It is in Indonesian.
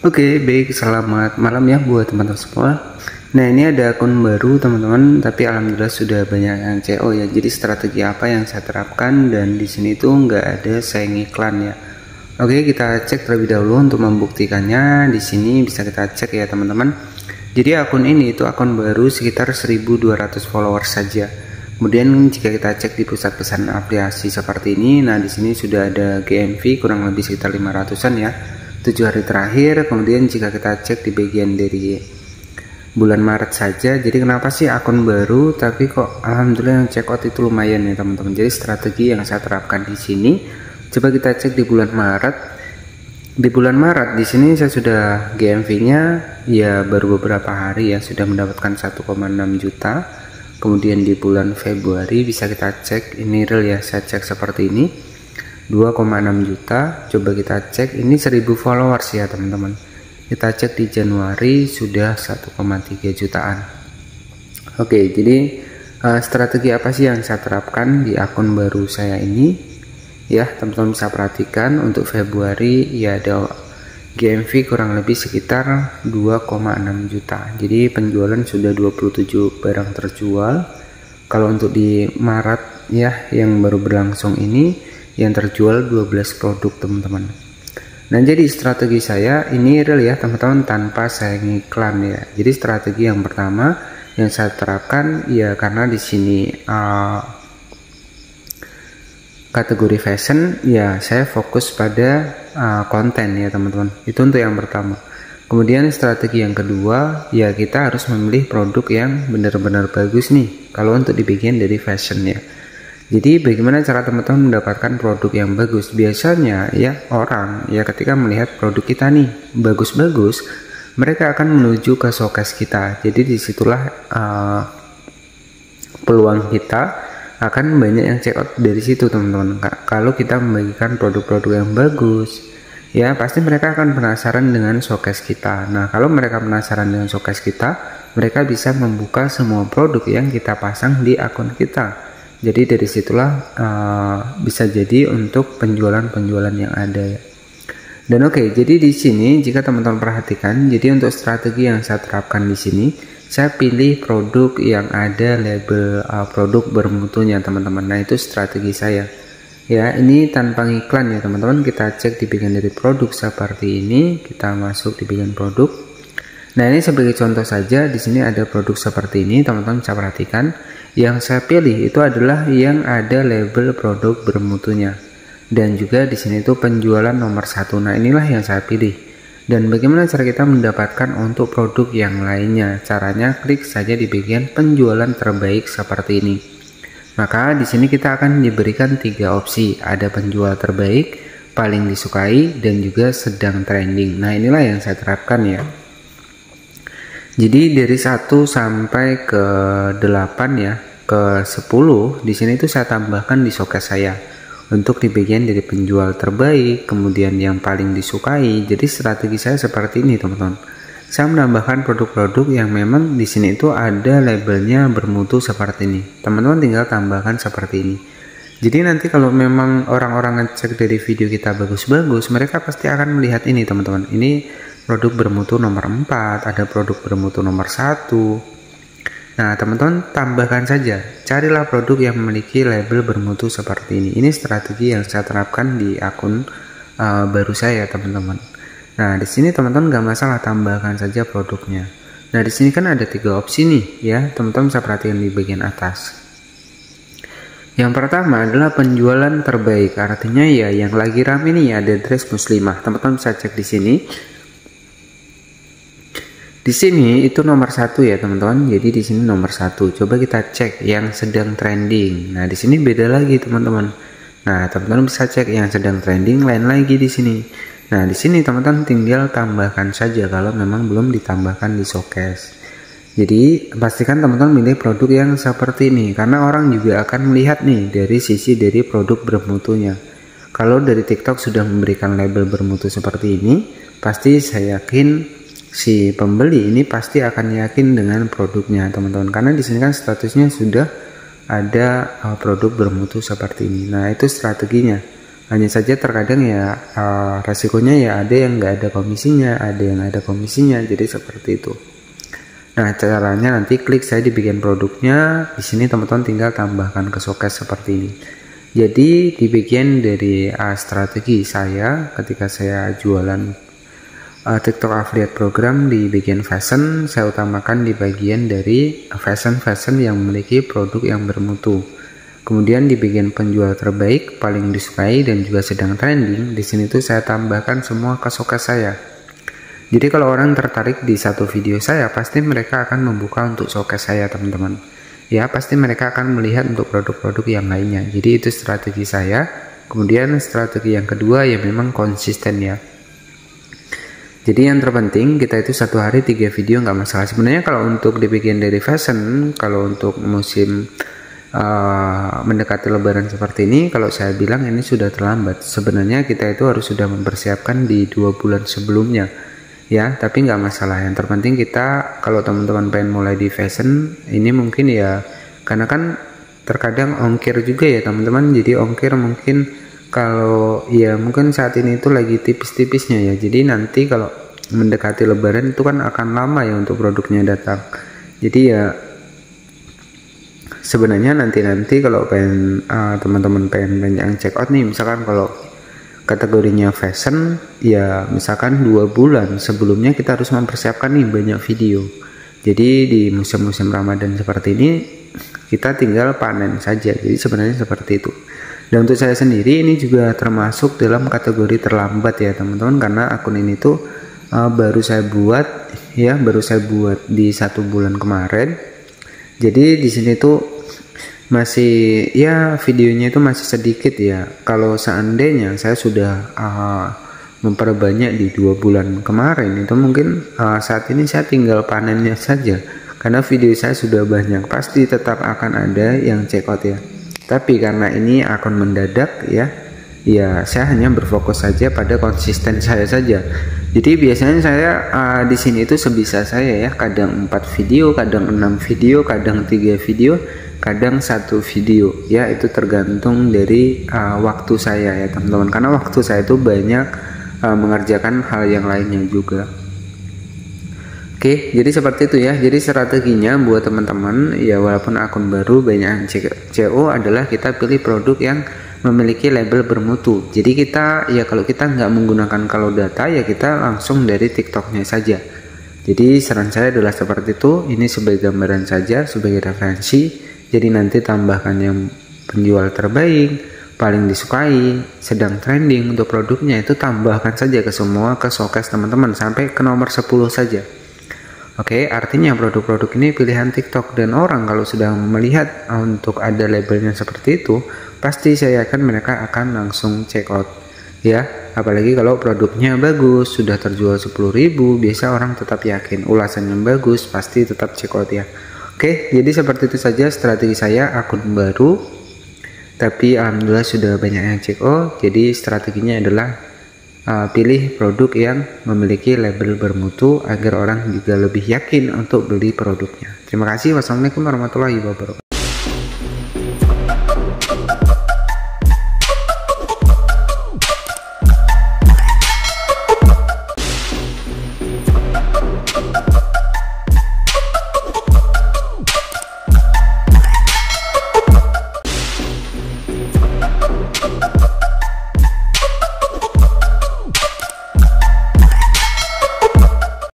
Oke, baik, selamat malam ya buat teman-teman semua. Nah, ini ada akun baru teman-teman, tapi alhamdulillah sudah banyak yang CO ya. Jadi strategi apa yang saya terapkan, dan di sini tuh nggak ada sayang iklan ya. Oke, kita cek terlebih dahulu untuk membuktikannya. Di sini bisa kita cek ya teman-teman. Jadi akun ini itu akun baru sekitar 1200 followers saja. Kemudian jika kita cek di pusat pesan aplikasi seperti ini, nah di sini sudah ada GMV kurang lebih sekitar 500-an ya. 7 hari terakhir. Kemudian jika kita cek di bagian dari bulan Maret saja, jadi kenapa sih akun baru tapi kok alhamdulillah yang check out itu lumayan ya teman-teman. Jadi strategi yang saya terapkan di sini, coba kita cek di bulan Maret. Di bulan Maret di sini saya sudah GMV-nya ya baru beberapa hari ya, sudah mendapatkan 1,6 juta. Kemudian di bulan Februari bisa kita cek, ini real ya, saya cek seperti ini 2,6 juta. Coba kita cek, ini 1000 followers ya teman-teman. Kita cek di Januari sudah 1,3 jutaan. Oke, jadi strategi apa sih yang saya terapkan di akun baru saya ini ya teman-teman? Bisa perhatikan untuk Februari ya ada GMV kurang lebih sekitar 2,6 juta. Jadi penjualan sudah 27 barang terjual. Kalau untuk di Maret ya yang baru berlangsung ini yang terjual 12 produk teman-teman. Nah, jadi strategi saya ini real ya teman-teman, tanpa saya ngiklan ya. Jadi strategi yang pertama yang saya terapkan ya, karena di sini kategori fashion ya, saya fokus pada konten ya teman-teman. Itu untuk yang pertama. Kemudian strategi yang kedua ya, kita harus memilih produk yang benar-benar bagus nih kalau untuk di bagian dari fashion ya. Jadi bagaimana cara teman-teman mendapatkan produk yang bagus? Biasanya ya orang ya ketika melihat produk kita nih bagus-bagus, mereka akan menuju ke showcase kita. Jadi disitulah peluang kita akan banyak yang check out dari situ teman-teman. Kalau kita membagikan produk-produk yang bagus ya, pasti mereka akan penasaran dengan showcase kita. Nah, kalau mereka penasaran dengan showcase kita, mereka bisa membuka semua produk yang kita pasang di akun kita. Jadi dari situlah bisa jadi untuk penjualan-penjualan yang ada ya. Dan oke, jadi di sini jika teman-teman perhatikan, jadi untuk strategi yang saya terapkan di sini, saya pilih produk yang ada label produk bermutunya teman-teman. Nah, itu strategi saya. Ya, ini tanpa iklan ya teman-teman. Kita cek di bagian dari produk seperti ini, kita masuk di bagian produk. Nah, ini sebagai contoh saja, di sini ada produk seperti ini, teman-teman bisa perhatikan. Yang saya pilih itu adalah yang ada label produk bermutunya, dan juga di sini itu penjualan nomor 1. Nah, inilah yang saya pilih. Dan bagaimana cara kita mendapatkan untuk produk yang lainnya? Caranya klik saja di bagian penjualan terbaik seperti ini. Maka di sini kita akan diberikan 3 opsi, ada penjual terbaik, paling disukai, dan juga sedang trending. Nah, inilah yang saya terapkan ya. Jadi dari 1 sampai ke 8 ya, ke 10 di sini itu saya tambahkan di showcase saya untuk di bagian dari penjual terbaik, kemudian yang paling disukai. Jadi strategi saya seperti ini teman-teman. Saya menambahkan produk-produk yang memang di sini itu ada labelnya bermutu seperti ini. Teman-teman tinggal tambahkan seperti ini. Jadi nanti kalau memang orang-orang ngecek dari video kita bagus-bagus, mereka pasti akan melihat ini teman-teman. Ini produk bermutu nomor 4, ada produk bermutu nomor 1. Nah, teman-teman tambahkan saja, carilah produk yang memiliki label bermutu seperti ini. Ini strategi yang saya terapkan di akun baru saya teman-teman. Nah, di sini teman-teman nggak masalah, tambahkan saja produknya. Nah, di sini kan ada 3 opsi nih ya, teman-teman bisa perhatikan di bagian atas. Yang pertama adalah penjualan terbaik, artinya ya yang lagi rame nih ada dress muslimah. Teman-teman bisa cek di sini. Di sini itu nomor 1 ya teman-teman. Jadi di sini nomor 1. Coba kita cek yang sedang trending. Nah, di sini beda lagi teman-teman. Nah, teman-teman bisa cek yang sedang trending lain lagi di sini. Nah, di sini teman-teman tinggal tambahkan saja kalau memang belum ditambahkan di showcase. Jadi pastikan teman-teman milih produk yang seperti ini, karena orang juga akan melihat nih dari sisi dari produk bermutunya. Kalau dari TikTok sudah memberikan label bermutu seperti ini, pasti saya yakin si pembeli ini pasti akan yakin dengan produknya teman-teman, karena di sini kan statusnya sudah ada produk bermutu seperti ini. Nah, itu strateginya. Hanya saja terkadang ya resikonya ya ada yang nggak ada komisinya, ada yang ada komisinya, jadi seperti itu. Nah, caranya nanti klik saya di bagian produknya. Di sini teman-teman tinggal tambahkan ke showcase seperti ini. Jadi di bagian dari strategi saya ketika saya jualan TikTok affiliate program di bagian fashion, saya utamakan di bagian dari fashion yang memiliki produk yang bermutu. Kemudian di bagian penjual terbaik, paling disukai dan juga sedang trending, di sini tuh saya tambahkan semua ke showcase saya. Jadi kalau orang tertarik di satu video saya, pasti mereka akan membuka untuk showcase saya, teman-teman. Ya, pasti mereka akan melihat untuk produk-produk yang lainnya. Jadi itu strategi saya. Kemudian strategi yang kedua ya memang konsisten ya. Jadi yang terpenting kita itu satu hari 3 video nggak masalah. Sebenarnya kalau untuk di bagian dari fashion, kalau untuk musim mendekati lebaran seperti ini, kalau saya bilang ini sudah terlambat. Sebenarnya kita itu harus sudah mempersiapkan di 2 bulan sebelumnya ya, tapi nggak masalah. Yang terpenting kita, kalau teman-teman pengen mulai di fashion ini mungkin ya, karena kan terkadang ongkir juga ya teman-teman. Jadi ongkir mungkin kalau ya mungkin saat ini itu lagi tipis-tipisnya ya, jadi nanti kalau mendekati lebaran itu kan akan lama ya untuk produknya datang. Jadi ya sebenarnya nanti kalau pengen teman-teman pengen banyak yang check out nih, misalkan kalau kategorinya fashion ya, misalkan 2 bulan sebelumnya kita harus mempersiapkan nih banyak video. Jadi di musim-musim Ramadan seperti ini kita tinggal panen saja. Jadi sebenarnya seperti itu. Dan untuk saya sendiri ini juga termasuk dalam kategori terlambat ya teman-teman, karena akun ini tuh baru saya buat di 1 bulan kemarin. Jadi di sini tuh masih ya videonya itu masih sedikit ya. Kalau seandainya saya sudah memperbanyak di 2 bulan kemarin, itu mungkin saat ini saya tinggal panennya saja, karena video saya sudah banyak, pasti tetap akan ada yang check out ya. Tapi karena ini akun mendadak ya saya hanya berfokus saja pada konsisten saya saja. Jadi biasanya saya di sini itu sebisa saya ya, kadang 4 video, kadang 6 video, kadang 3 video, kadang 1 video ya, itu tergantung dari waktu saya ya teman-teman, karena waktu saya itu banyak mengerjakan hal yang lainnya juga. Oke, jadi seperti itu ya. Jadi strateginya buat teman-teman ya, walaupun akun baru banyak CO adalah kita pilih produk yang memiliki label bermutu. Jadi kita ya, kalau kita nggak menggunakan kalau data ya kita langsung dari TikToknya saja. Jadi saran saya adalah seperti itu. Ini sebagai gambaran saja, sebagai referensi. Jadi nanti tambahkan yang penjual terbaik, paling disukai, sedang trending untuk produknya, itu tambahkan saja ke semua ke showcase teman-teman sampai ke nomor 10 saja. Oke, artinya produk-produk ini pilihan TikTok, dan orang kalau sudah melihat untuk ada labelnya seperti itu, pasti saya yakin mereka akan langsung check out ya. Apalagi kalau produknya bagus, sudah terjual 10.000, biasa orang tetap yakin. Ulasan yang bagus pasti tetap check out ya. Oke, jadi seperti itu saja strategi saya, akun baru tapi alhamdulillah sudah banyak yang check out. Jadi strateginya adalah pilih produk yang memiliki label bermutu agar orang juga lebih yakin untuk beli produknya. Terima kasih. Wassalamualaikum warahmatullahi wabarakatuh.